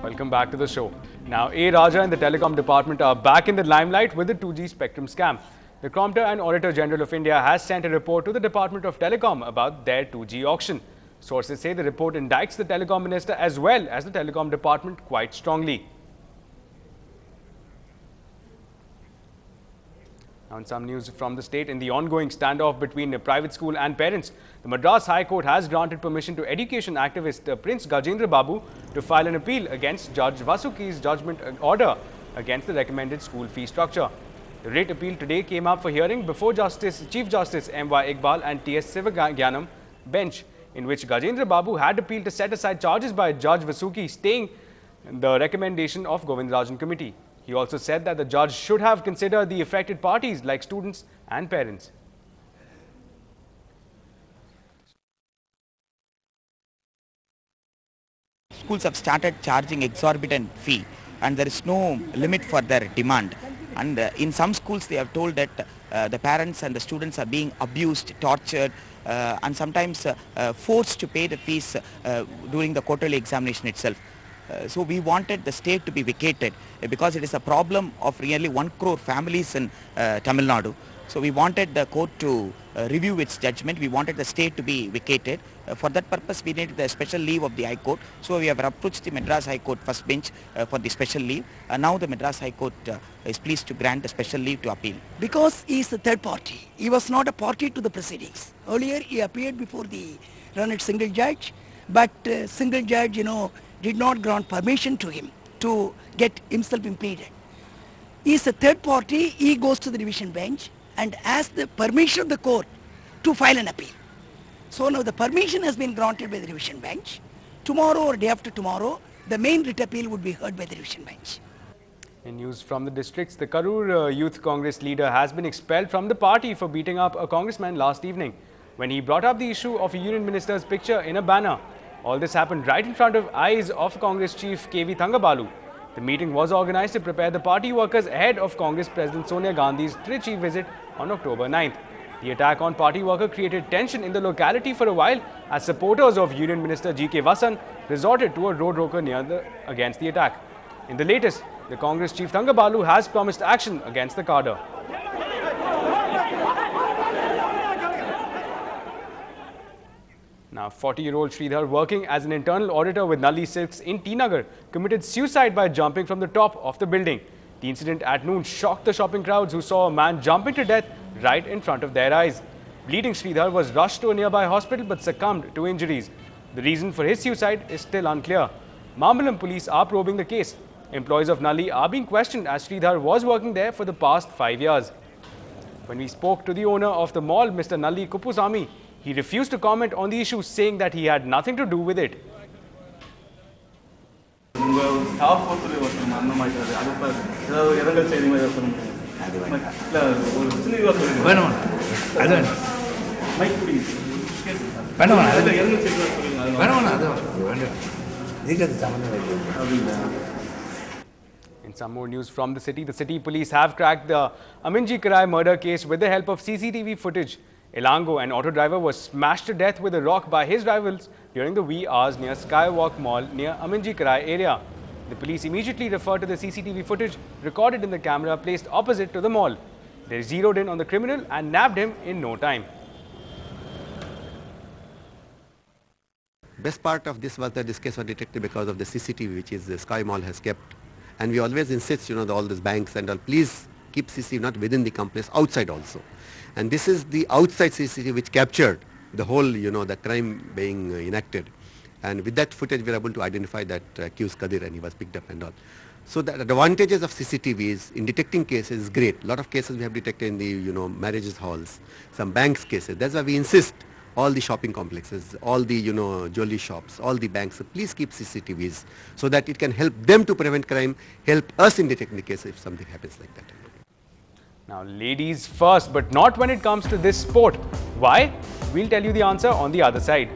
Welcome back to the show. Now, A. Raja and the Telecom Department are back in the limelight with the 2G spectrum scam. The Comptroller and Auditor General of India has sent a report to the Department of Telecom about their 2G auction. Sources say the report indicts the Telecom Minister as well as the Telecom Department quite strongly. Now, in some news from the state, in the ongoing standoff between a private school and parents, the Madras High Court has granted permission to education activist Prince Gajendra Babu to file an appeal against Judge Vasuki's judgment order against the recommended school fee structure. The writ appeal today came up for hearing before Chief Justice M.Y. Iqbal and T.S. Sivagyanam bench, in which Gajendra Babu had appealed to set aside charges by Judge Vasuki, staying the recommendation of Govindarajan Committee. He also said that the judge should have considered the affected parties like students and parents. Schools have started charging exorbitant fee and there is no limit for their demand. And in some schools they have told that the parents and the students are being abused, tortured and sometimes forced to pay the fees during the quarterly examination itself. So we wanted the state to be vacated because it is a problem of really 1 crore families in Tamil Nadu. So we wanted the court to review its judgment. We wanted the state to be vacated. For that purpose we needed the special leave of the High Court. So we have approached the Madras High Court first bench for the special leave. Now the Madras High Court is pleased to grant the special leave to appeal. Because he is a third party. He was not a party to the proceedings. Earlier he appeared before the learned single judge, but single judge, did not grant permission to him to get himself impeded. He is a third party, he goes to the division bench and asks the permission of the court to file an appeal. So now the permission has been granted by the division bench. Tomorrow or day after tomorrow, the main writ appeal would be heard by the division bench. In news from the districts, the Karur Youth Congress leader has been expelled from the party for beating up a congressman last evening when he brought up the issue of a union minister's picture in a banner. All this happened right in front of eyes of Congress chief K.V. Thangabalu. The meeting was organized to prepare the party workers ahead of Congress President Sonia Gandhi's Trichy visit on October 9th. The attack on party worker created tension in the locality for a while as supporters of Union Minister G.K. Vasan resorted to a road rocker against the attack. In the latest, the Congress chief Thangabalu has promised action against the cadre. Now, 40-year-old Sridhar, working as an internal auditor with Nalli Silks in T Nagar, committed suicide by jumping from the top of the building. The incident at noon shocked the shopping crowds who saw a man jumping to death right in front of their eyes. Bleeding Sridhar was rushed to a nearby hospital but succumbed to injuries. The reason for his suicide is still unclear. Mambalam police are probing the case. Employees of Nalli are being questioned as Sridhar was working there for the past 5 years. When we spoke to the owner of the mall, Mr. Nalli Kuppusamy, he refused to comment on the issue, saying that he had nothing to do with it. In some more news from the city police have cracked the Aminji Karai murder case with the help of CCTV footage. Elango, an auto driver, was smashed to death with a rock by his rivals during the wee hours near Skywalk Mall near Aminji Karai area. The police immediately referred to the CCTV footage recorded in the camera placed opposite to the mall. They zeroed in on the criminal and nabbed him in no time. Best part of this was that this case was detected because of the CCTV which is the Sky Mall has kept. And we always insist, all these banks and all, please keep CCTV not within the complex, outside also. And this is the outside CCTV which captured the whole, the crime being enacted. And with that footage, we were able to identify that accused Kadir, and he was picked up and all. So the advantages of CCTVs in detecting cases is great. A lot of cases we have detected in the, marriages halls, some banks cases. That's why we insist all the shopping complexes, all the, jewelry shops, all the banks, so please keep CCTVs so that it can help them to prevent crime, help us in detecting the case if something happens like that. Now, ladies first, but not when it comes to this sport. Why? We'll tell you the answer on the other side.